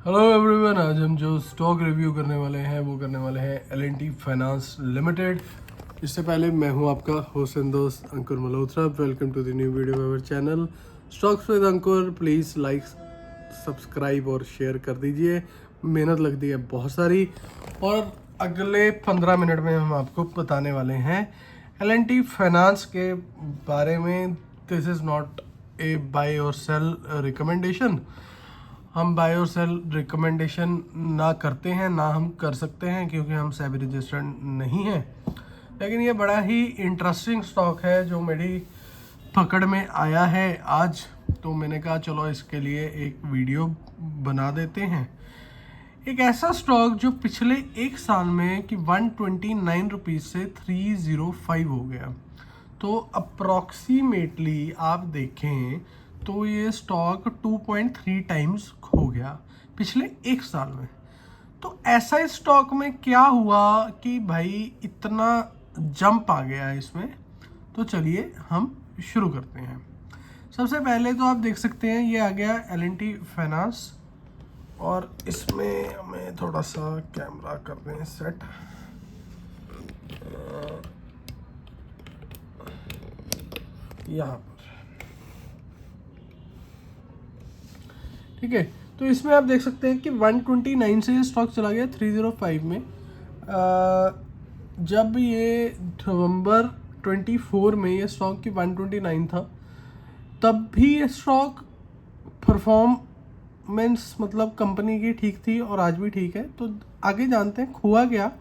Hello everyone, आज हम जो स्टॉक रिव्यू करने वाले हैं L&T फाइनेंस लिमिटेड। इससे पहले मैं हूं आपका होस्ट एंड दोस्त Ankur Malhotra. Welcome to the new video our channel stocks with Ankur. Please like, subscribe और शेयर कर दीजिए। मेहनत लगती है बहुत सारी, और अगले 15 मिनट में हम आपको बताने वाले हैं L&T फाइनेंस के बारे में। This is not a buy और सेल रिकमेंडेशन। हम बाय और सेल रिकमेंडेशन ना करते हैं, ना हम कर सकते हैं, क्योंकि हम सेबी रजिस्टर्ड नहीं हैं। लेकिन ये बड़ा ही इंटरेस्टिंग स्टॉक है जो मेरी पकड़ में आया है आज, तो मैंने कहा चलो इसके लिए एक वीडियो बना देते हैं। एक ऐसा स्टॉक जो पिछले एक साल में कि 129 रुपीज़ से 305 हो गया। तो अप्रॉक्सीमेटली आप देखें तो ये स्टॉक 2.3 टाइम्स हो गया पिछले एक साल में। तो ऐसा स्टॉक में क्या हुआ कि भाई इतना जंप आ गया इसमें। तो चलिए हम शुरू करते हैं। सबसे पहले तो आप देख सकते हैं ये आ गया L&T फाइनेंस, और इसमें हमें थोड़ा सा कैमरा करते हैं सेट। यहाँ पर ठीक है। तो इसमें आप देख सकते हैं कि 129 से स्टॉक चला गया 305 में। जब ये नवंबर 24 में ये स्टॉक की 129 था, तब भी ये स्टॉक परफॉर्मेंस मतलब कंपनी की ठीक थी और आज भी ठीक है। तो आगे जानते हैं हुआ क्या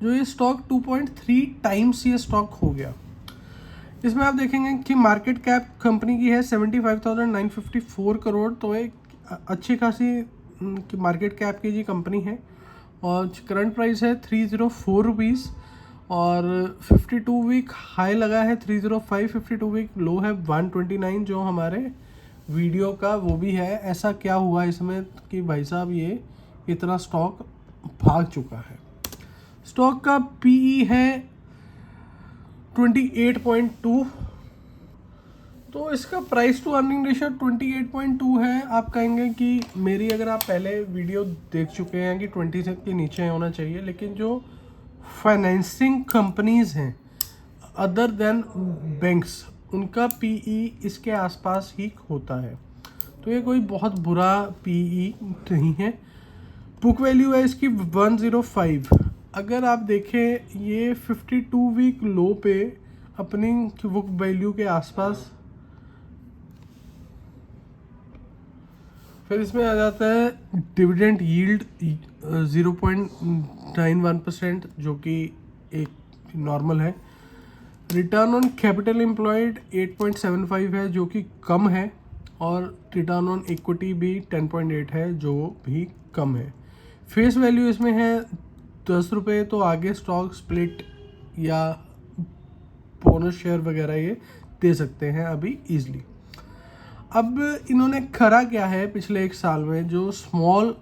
जो ये स्टॉक 2.3 टाइम्स ये स्टॉक हो गया। इसमें आप देखेंगे कि मार्केट कैप कंपनी की है 75,954 करोड़। तो एक अच्छी खासी मार्केट कैप की जी कंपनी है, और करंट प्राइस है 304 रुपीज़, और 52 वीक हाई लगा है 305, 52 वीक लो है 129 जो हमारे वीडियो का वो भी है। ऐसा क्या हुआ इसमें कि भाई साहब ये इतना स्टॉक भाग चुका है। स्टॉक का पीई है 28.2, तो इसका प्राइस टू अर्निंग रेशियो 28.2 है। आप कहेंगे कि मेरी, अगर आप पहले वीडियो देख चुके हैं कि 20 से के नीचे होना चाहिए, लेकिन जो फाइनेंसिंग कंपनीज हैं अदर देन बैंक्स, उनका पीई इसके आसपास ही होता है। तो ये कोई बहुत बुरा पीई नहीं है। बुक वैल्यू है इसकी 105। अगर आप देखें ये 52 वीक लो पे अपनी बुक वैल्यू के आसपास। फिर इसमें आ जाता है डिविडेंड यील्ड 0.91%, जो कि एक नॉर्मल है। रिटर्न ऑन कैपिटल एम्प्लॉयड 8.75 है, जो कि कम है, और रिटर्न ऑन इक्विटी भी 10.8 है, जो भी कम है। फेस वैल्यू इसमें है 10 रुपये। तो आगे स्टॉक स्प्लिट या बोनस शेयर वगैरह ये दे सकते हैं अभी ईजिली। अब इन्होंने करा क्या है पिछले एक साल में, जो स्मॉल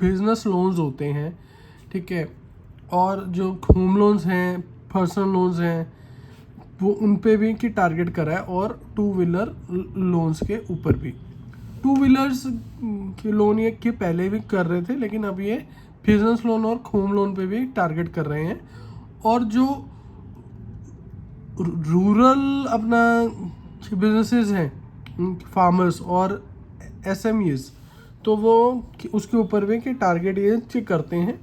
बिजनेस लोन्स होते हैं, ठीक है, और जो होम लोन्स हैं, पर्सनल लोन्स हैं, वो उन पे भी की टारगेट करा है, और टू व्हीलर लोन्स के ऊपर भी। टू व्हीलर्स के लोन ये के पहले भी कर रहे थे, लेकिन अब ये बिजनेस लोन और होम लोन पे भी टारगेट कर रहे हैं। और जो रूरल अपना बिजनेसेस हैं, फार्मर्स और एसएमईज, तो वो उसके ऊपर भी कि टारगेट ये चेक करते हैं।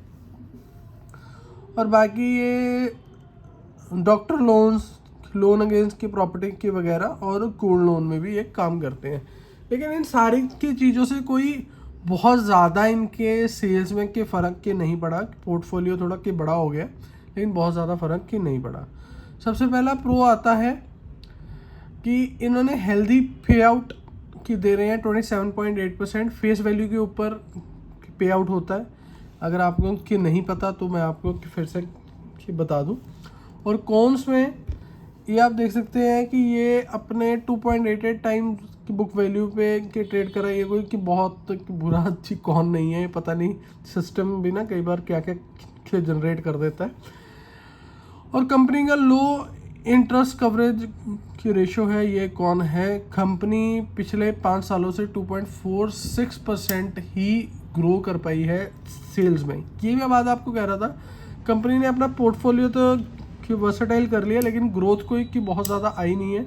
और बाकी ये डॉक्टर लोन्स, लोन अगेंस्ट की प्रॉपर्टी की वगैरह, और गोल्ड लोन में भी ये काम करते हैं। लेकिन इन सारी की चीज़ों से कोई बहुत ज़्यादा इनके सेल्स में के फ़र्क के नहीं पड़ा। पोर्टफोलियो थोड़ा के बड़ा हो गया, लेकिन बहुत ज़्यादा फ़र्क के नहीं पड़ा। सबसे पहला प्रो आता है कि इन्होंने हेल्दी पे आउट की दे रहे हैं 27.8%। फेस वैल्यू के ऊपर पे आउट होता है। अगर आपको कि नहीं पता तो मैं आपको फिर से बता दूं। और कॉन्स में ये आप देख सकते हैं कि ये अपने 2.88 टाइम्स की बुक वैल्यू पे के ट्रेड कर रहा है। ये कोई कि बहुत बुरा अच्छी कौन नहीं है, पता नहीं सिस्टम भी ना कई बार क्या क्या जनरेट कर देता है। और कंपनी का लो इंटरेस्ट कवरेज की रेशो है। ये कौन है, कंपनी पिछले 5 सालों से 2.46% ही ग्रो कर पाई है सेल्स में। ये मैं बात आपको कह रहा था, कंपनी ने अपना पोर्टफोलियो तो वर्सेटाइल कर लिया, लेकिन ग्रोथ कोई की बहुत ज़्यादा आई नहीं है।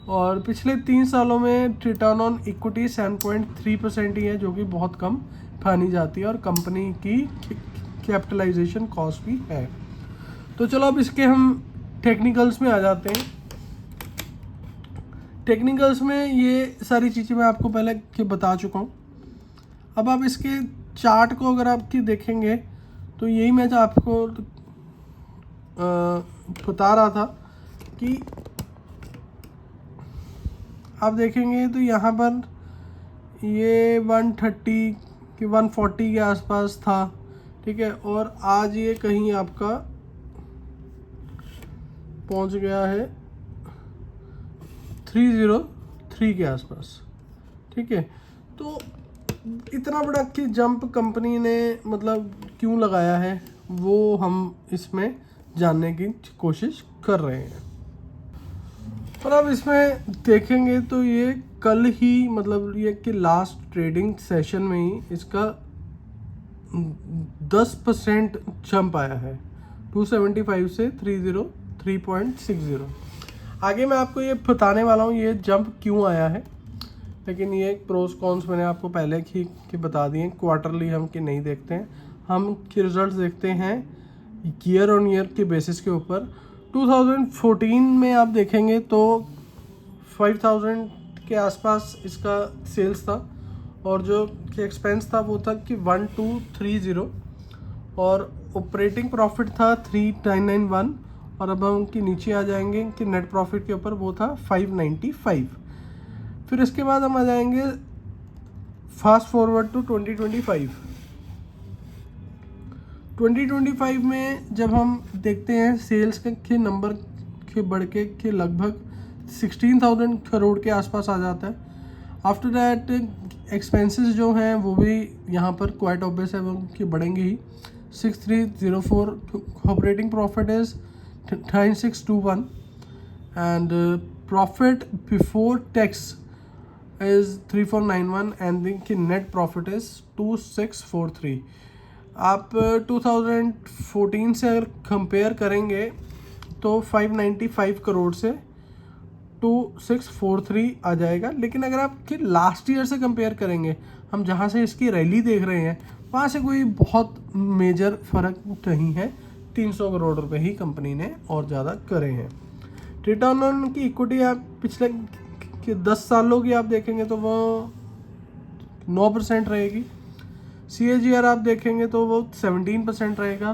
और पिछले 3 सालों में रिटर्न ऑन इक्विटी 7.3% ही है, जो कि बहुत कम मानी जाती है, और कंपनी की कैपिटलाइजेशन कॉस्ट भी है। तो चलो अब इसके हम टेक्निकल्स में आ जाते हैं। टेक्निकल्स में ये सारी चीज़ें मैं आपको पहले के बता चुका हूँ। अब आप इसके चार्ट को अगर आपकी देखेंगे तो यही मैं जो आपको बता रहा था कि आप देखेंगे तो यहाँ पर ये 130 कि 140 के आसपास था, ठीक है, और आज ये कहीं आपका पहुँच गया है 303 के आसपास, ठीक है। तो इतना बड़ा कि जंप कंपनी ने मतलब क्यों लगाया है, वो हम इसमें जानने की कोशिश कर रहे हैं। और अब इसमें देखेंगे तो ये कल ही मतलब ये कि लास्ट ट्रेडिंग सेशन में ही इसका 10% जंप आया है, 275 से 303.60। आगे मैं आपको ये बताने वाला हूँ ये जंप क्यों आया है, लेकिन ये प्रोस कॉन्स मैंने आपको पहले ही कि बता दिए। क्वार्टरली हम कि नहीं देखते हैं, हम के रिजल्ट्स देखते हैं ईयर ऑन ईयर के बेसिस के ऊपर। 2014 में आप देखेंगे तो 5000 के आसपास इसका सेल्स था, और जो कि एक्सपेंस था वो था कि 1230, और ऑपरेटिंग प्रॉफिट था 3991, और अब हम उनके नीचे आ जाएंगे कि नेट प्रॉफिट के ऊपर वो था 595। फिर इसके बाद हम आ जाएंगे फास्ट फॉरवर्ड टू 2025। 2025 में जब हम देखते हैं सेल्स के नंबर के बढ़ के लगभग 16,000 करोड़ के आसपास आ जाता है। आफ्टर दैट एक्सपेंसेस जो हैं वो भी यहाँ पर क्वाइट ऑब्वियस है वो कि बढ़ेंगे ही। 6304 operating profit is 9621 and profit before tax is 3491 and the net profit is 2643। आप 2014 से अगर कंपेयर करेंगे तो 595 करोड़ से 2643 आ जाएगा। लेकिन अगर आप कि लास्ट ईयर से कंपेयर करेंगे, हम जहाँ से इसकी रैली देख रहे हैं वहाँ से कोई बहुत मेजर फ़र्क नहीं है। 300 करोड़ रुपए ही कंपनी ने और ज़्यादा करे हैं। रिटर्न ऑन की इक्विटी आप पिछले कि 10 सालों की आप देखेंगे तो वो 9% रहेगी। CAGR आप देखेंगे तो वो 17% रहेगा।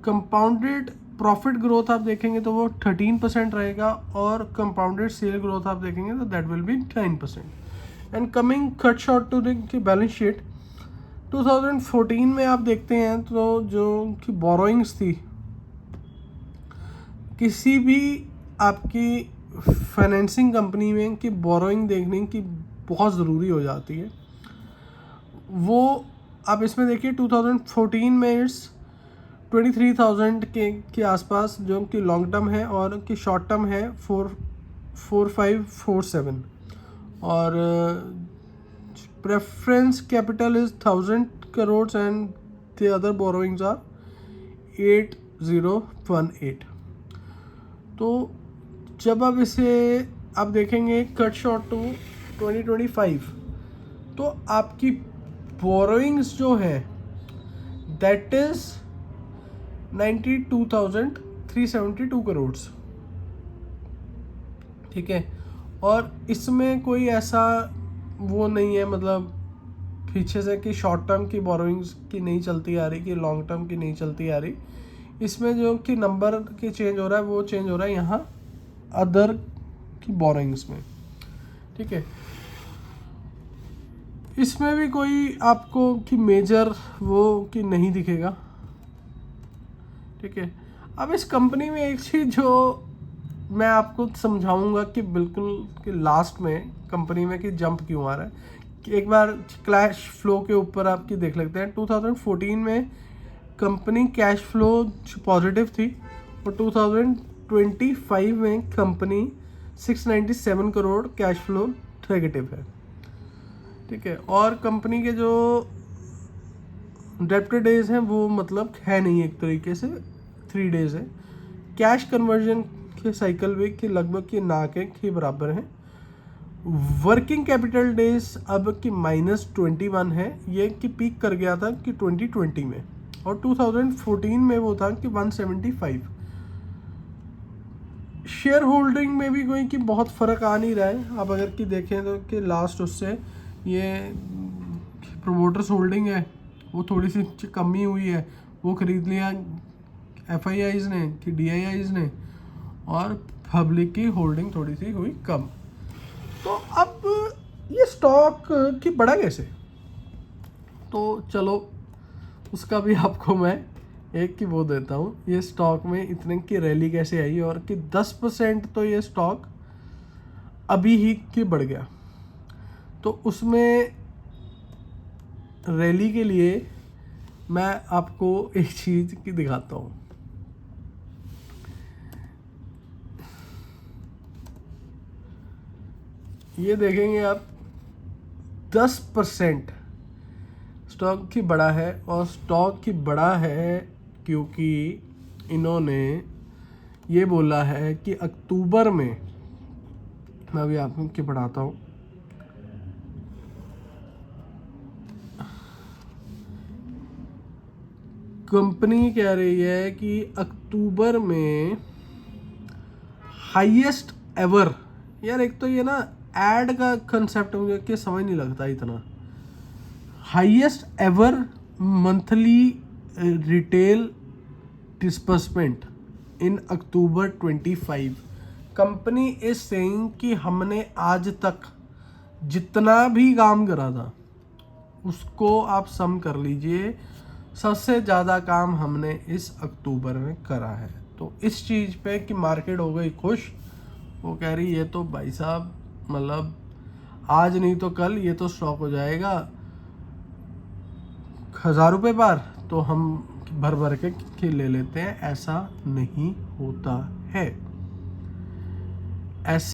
कंपाउंडेड प्रॉफिट ग्रोथ आप देखेंगे तो वो 13% रहेगा, और कंपाउंडेड सेल ग्रोथ आप देखेंगे तो that will be 9%। And coming cut short to the balance sheet, 2014 में आप देखते हैं तो जो कि बोरोइंग्स थी, किसी भी आपकी फाइनेंसिंग कंपनी में कि बोरोइंग देखने की बहुत ज़रूरी हो जाती है। वो आप इसमें देखिए 2014 में इट्स 23,000 के आसपास जो कि लॉन्ग टर्म है, और कि शॉर्ट टर्म है 4547, और preference capital is 1000 crore and the other borrowings are 8018। तो जब आप इसे आप देखेंगे कट शॉर्ट टू 2025, तो आपकी बोरोइंग्स जो है दैट इज 92,372 करोड़, ठीक है। और इसमें कोई ऐसा वो नहीं है मतलब पीछे से कि शॉर्ट टर्म की बोरोइंग्स की नहीं चलती आ रही, कि लॉन्ग टर्म की नहीं चलती आ रही। इसमें जो कि नंबर की चेंज हो रहा है वो चेंज हो रहा है यहाँ अदर की बोरोइंग्स में, ठीक है। इसमें भी कोई आपको कि मेजर वो कि नहीं दिखेगा, ठीक है। अब इस कंपनी में एक चीज़ जो मैं आपको समझाऊंगा कि बिल्कुल कि लास्ट में कंपनी में कि जंप क्यों आ रहा है, कि एक बार कैश फ्लो के ऊपर आपकी देख लेते हैं। 2014 में कंपनी कैश फ्लो पॉजिटिव थी, और 2025 में company 697 crore cash flow negative है, ठीक है। और कंपनी के जो डेप्टर डेज हैं वो मतलब है नहीं, एक तरीके से 3 डेज है। कैश कन्वर्जन के साइकिल वे के लगभग के ना के बराबर हैं। वर्किंग कैपिटल डेज अब कि -21 है, ये कि पीक कर गया था कि 2020 में, और 2014 में वो था कि 175। शेयर होल्डिंग में भी कोई कि बहुत फ़र्क आ नहीं रहा है। आप अगर कि देखें तो कि लास्ट उससे ये प्रोमोटर्स होल्डिंग है वो थोड़ी सी कमी हुई है, वो ख़रीद लिया FIIs ने कि DIIs ने, और पब्लिक की होल्डिंग थोड़ी सी हुई कम। तो अब ये स्टॉक की बढ़ा कैसे, तो चलो उसका भी आपको मैं एक की वो देता हूँ। ये स्टॉक में इतने की रैली कैसे आई, और कि 10% तो ये स्टॉक अभी ही की बढ़ गया। तो उसमें रैली के लिए मैं आपको एक चीज़ की दिखाता हूँ। ये देखेंगे आप 10% स्टॉक की बढ़ा है, और स्टॉक की बढ़ा है क्योंकि इन्होंने ये बोला है कि अक्टूबर में, मैं अभी आपको बढ़ाता हूँ, कंपनी कह रही है कि अक्टूबर में हाईएस्ट एवर, यार एक तो ये ना एड का कंसेप्ट मुझे कि समझ नहीं लगता इतना, highest ever monthly retail disbursement in October 25। Company is saying कि हमने आज तक जितना भी काम करा था उसको आप सम कर लीजिए, सबसे ज़्यादा काम हमने इस अक्टूबर में करा है। तो इस चीज़ पे कि मार्केट हो गई खुश, वो कह रही ये तो भाई साहब मतलब आज नहीं तो कल ये तो स्टॉक हो जाएगा 1000 रुपये बार, तो हम भर भर के ले लेते हैं। ऐसा नहीं होता है। ऐसे